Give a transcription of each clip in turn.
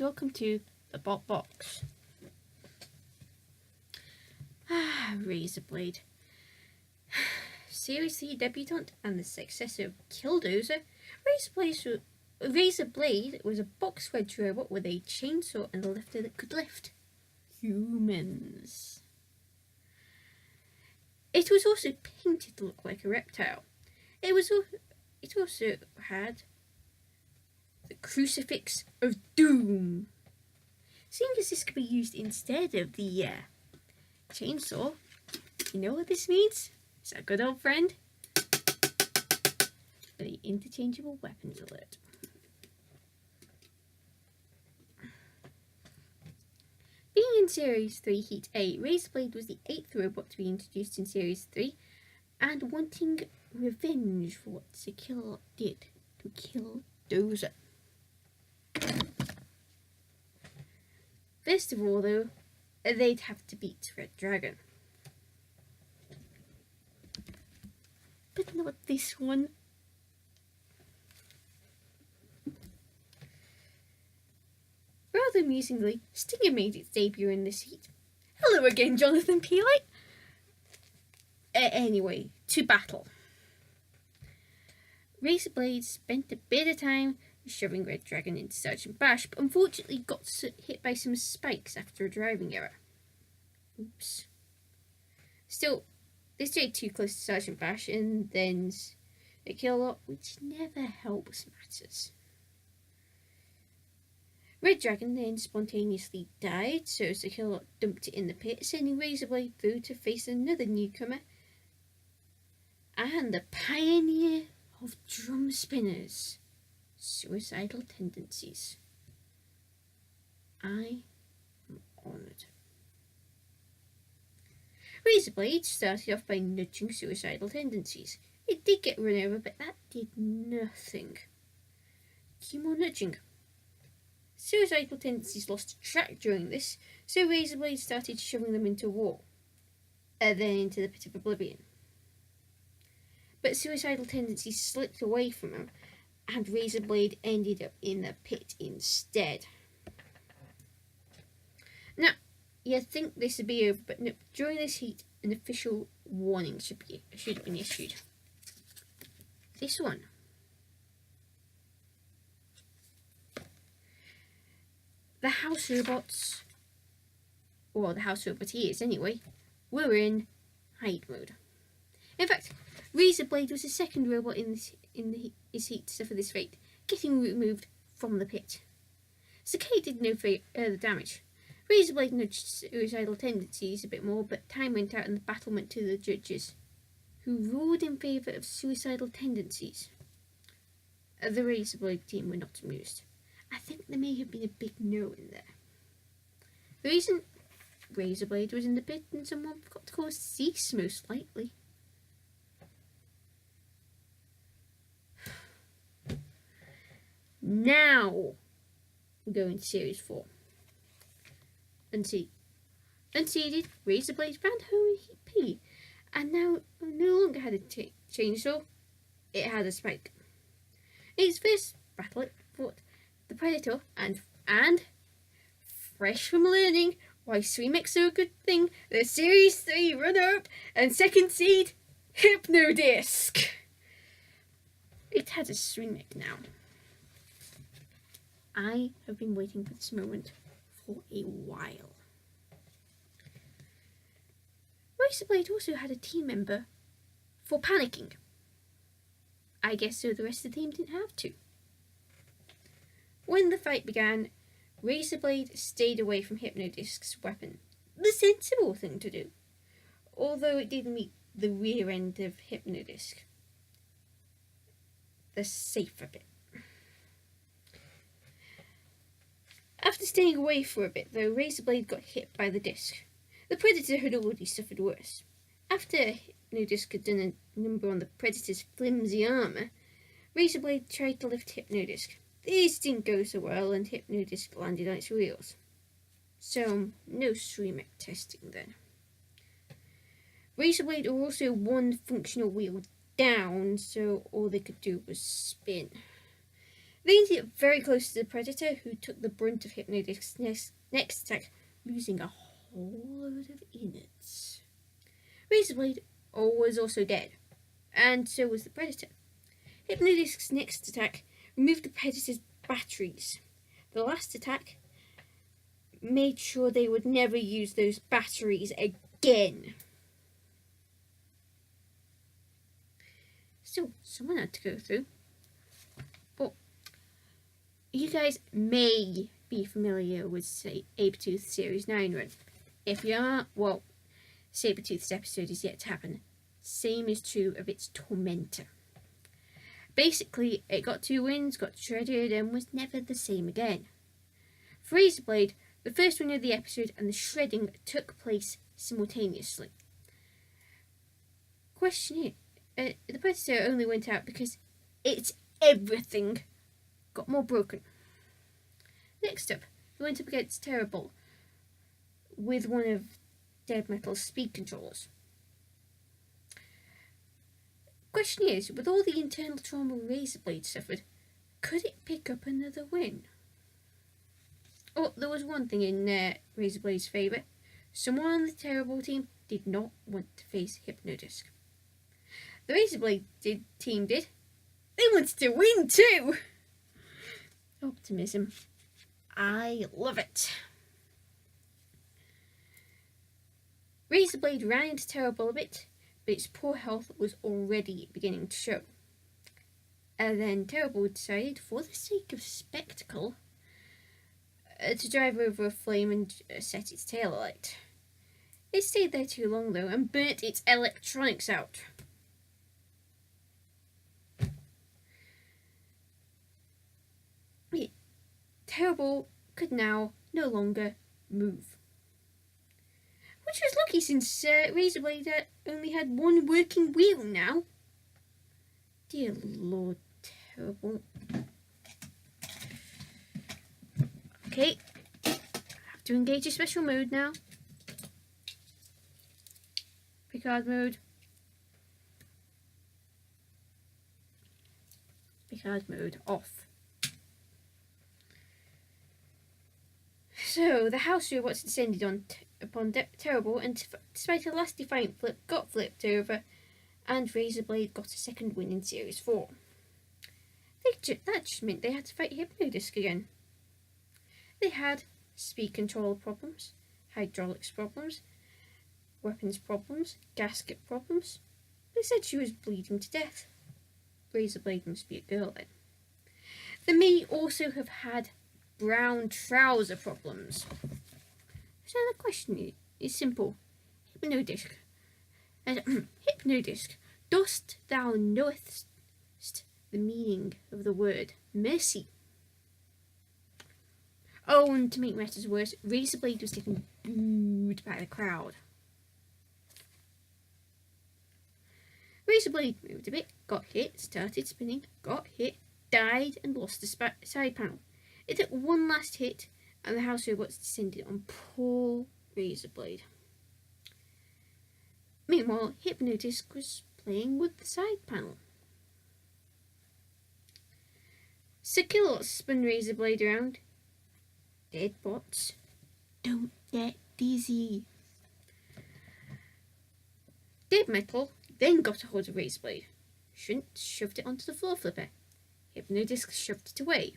and welcome to the Bot Box. Raizer Blade. Seriously, debutant and the successor of Killdozer, Raizer Blade was a box wedge robot with a chainsaw and a lifter that could lift humans. It was also painted to look like a reptile. It also had the Crucifix of Doom. Seeing as this could be used instead of the chainsaw, you know what this means? It's a good old friend, the interchangeable weapons alert. Being in Series 3 Heat A, Raizer Blade was the 8th robot to be introduced in Series 3, and wanting revenge for what Sekilot did to Killdozer. First of all, though, they'd have to beat Red Dragon. But not this one. Rather amusingly, Stinger made its debut in this heat. Hello again, Jonathan P. Light. Anyway, to battle. Raizer Blade spent a bit of time shoving Red Dragon into Sergeant Bash, but unfortunately got hit by some spikes after a driving error. Oops. Still, they stayed too close to Sergeant Bash and then a kill, which never helps matters. Red Dragon then spontaneously died, so Sekilot dumped it in the pit, sending Raizer Blade through to face another newcomer and the pioneer of drum spinners, Suicidal Tendencies. I am honoured. Raizer Blade started off by nudging Suicidal Tendencies. It did get run over, but that did nothing. Keep more nudging. Suicidal Tendencies lost track during this, so Raizer Blade started shoving them into a wall, then into the Pit of Oblivion. But Suicidal Tendencies slipped away from him, and Raizer Blade ended up in the pit instead. Now, you'd think this would be over, but no, during this heat, an official warning should have been issued. This one. The house robots, or the house roboteers anyway, were in Hyde Mode. In fact, Raizer Blade was the second robot in his heat to suffer this fate, getting removed from the pit. Sakai did no further damage. Raizer Blade nudged Suicidal Tendencies a bit more, but time went out and the battle went to the judges, who ruled in favour of Suicidal Tendencies. The Raizer Blade team were not amused. I think there may have been a big no in there. The reason Raizer Blade was in the pit and someone forgot to call cease, most likely. Now, we're going to Series 4. Unseeded, Raizer Blade found home in Heat P, and now no longer had a chainsaw, it had a spike. In its first battle, it fought the Predator, and fresh from learning why Sweemek's so a good thing, the Series 3 runner-up and second seed, Hypnodisc. It had a Sweemek now. I have been waiting for this moment for a while. Raizer Blade also had a team member for panicking. I guess so the rest of the team didn't have to. When the fight began, Raizer Blade stayed away from Hypnodisc's weapon, the sensible thing to do, although it did meet the rear end of Hypnodisc, the safer bit. After staying away for a bit, though, Raizer Blade got hit by the disc. The Predator had already suffered worse. After Hypnodisc had done a number on the Predator's flimsy armour, Raizer Blade tried to lift Hypnodisc. This didn't go so well, and Hypnodisc landed on its wheels. So, no Sweemek testing then. Raizer Blade were also one functional wheel down, so all they could do was spin. They ended up very close to the Predator, who took the brunt of Hypnodisc's next attack, losing a whole load of innards. Raizer Blade was also dead, and so was the Predator. Hypnodisc's next attack removed the Predator's batteries. The last attack made sure they would never use those batteries again. Still, someone had to go through. But you guys may be familiar with, say, Sabretooth Series 9 run. If you aren't, well, Sabretooth's episode is yet to happen. Same is true of its Tormentor. Basically, it got 2 wins, got shredded, and was never the same again. For Raizer Blade, the first win of the episode and the shredding took place simultaneously. Question here, the Predator only went out because its everything got more broken. Next up, he went up against Terrible with one of Dead Metal's speed controllers. Question is, with all the internal trauma Raizer Blade suffered, could it pick up another win? Oh, there was one thing in Raizer Blade's favour. Someone on the Terrible team did not want to face Hypnodisc. The Raizer Blade team did. They wanted to win too! Optimism. I love it. Raizer Blade ran into Terrible a bit, but its poor health was already beginning to show. And then Terrible decided, for the sake of spectacle, to drive over a flame and set its tail alight. It stayed there too long though and burnt its electronics out. Terrible could now no longer move. Which was lucky since Raizer Blade only had one working wheel now. Dear Lord, Terrible. Okay, I have to engage a special mode now. Picard mode. Picard mode off. So, the house robots descended upon Terrible, and despite a last defiant flip, got flipped over, and Raizer Blade got a second win in Series 4. That just meant they had to fight Hypnodisc again. They had speed control problems, hydraulics problems, weapons problems, gasket problems. They said she was bleeding to death. Raizer Blade must be a girl then. They may also have had brown trouser problems. So the question is simple. Hypnodisc. Hypnodisc, dost thou knowest the meaning of the word mercy? Oh, and to make matters worse, Raizer Blade was getting booed by the crowd. Raizer Blade moved a bit, got hit, started spinning, got hit, died, and lost the side panel. It took one last hit, and the house robots descended on poor Raizer Blade. Meanwhile, Hypnodisc was playing with the side panel. Sakilot spun Raizer Blade around. Dead bots, don't get dizzy. Dead Metal then got a hold of Raizer Blade. Shoved it onto the floor flipper. Hypnodisc shoved it away.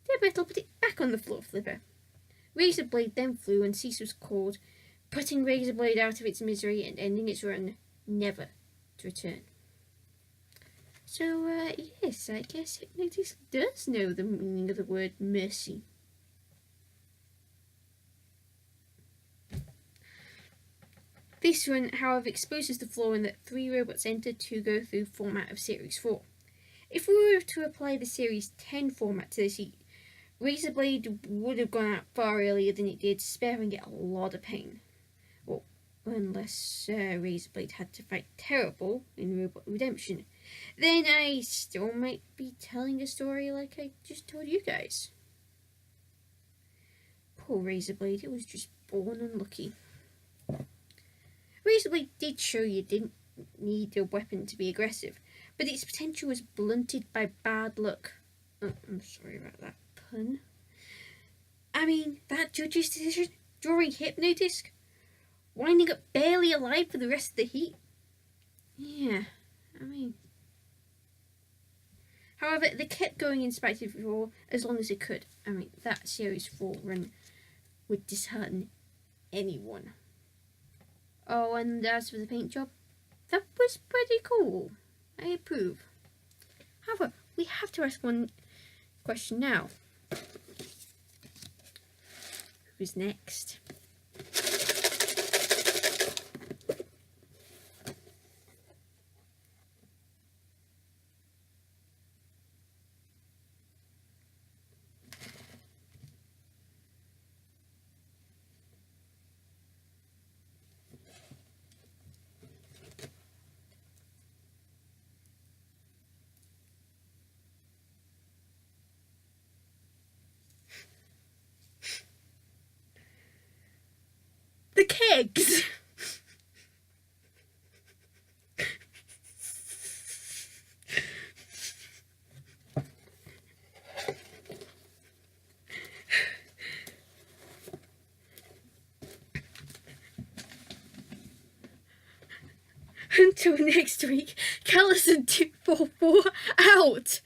Dead Metal put it back on the floor flipper. Raizer Blade then flew and cease was called, putting Raizer Blade out of its misery and ending its run, never to return. So, yes, I guess Hypnodisc does know the meaning of the word mercy. This run, however, exposes the flaw in that 3 robots entered to go through format of Series 4. If we were to apply the Series 10 format to this heat, Raizer Blade would have gone out far earlier than it did, sparing it a lot of pain. Well, unless Raizer Blade had to fight Terrible in Robot Redemption. Then I still might be telling a story like I just told you guys. Poor Raizer Blade, it was just born unlucky. Raizer Blade did show you didn't need a weapon to be aggressive, but its potential was blunted by bad luck. Oh, I'm sorry about that pun. I mean, that judge's decision, drawing Hypnodisc, winding up barely alive for the rest of the heat. Yeah, I mean. However, they kept going in spite of it for as long as it could. I mean, that Series 4 run would dishearten anyone. Oh, and as for the paint job, that was pretty cool. I approve. However, we have to ask one question now. Who's next? The kegs! Until next week, Callison 244 out!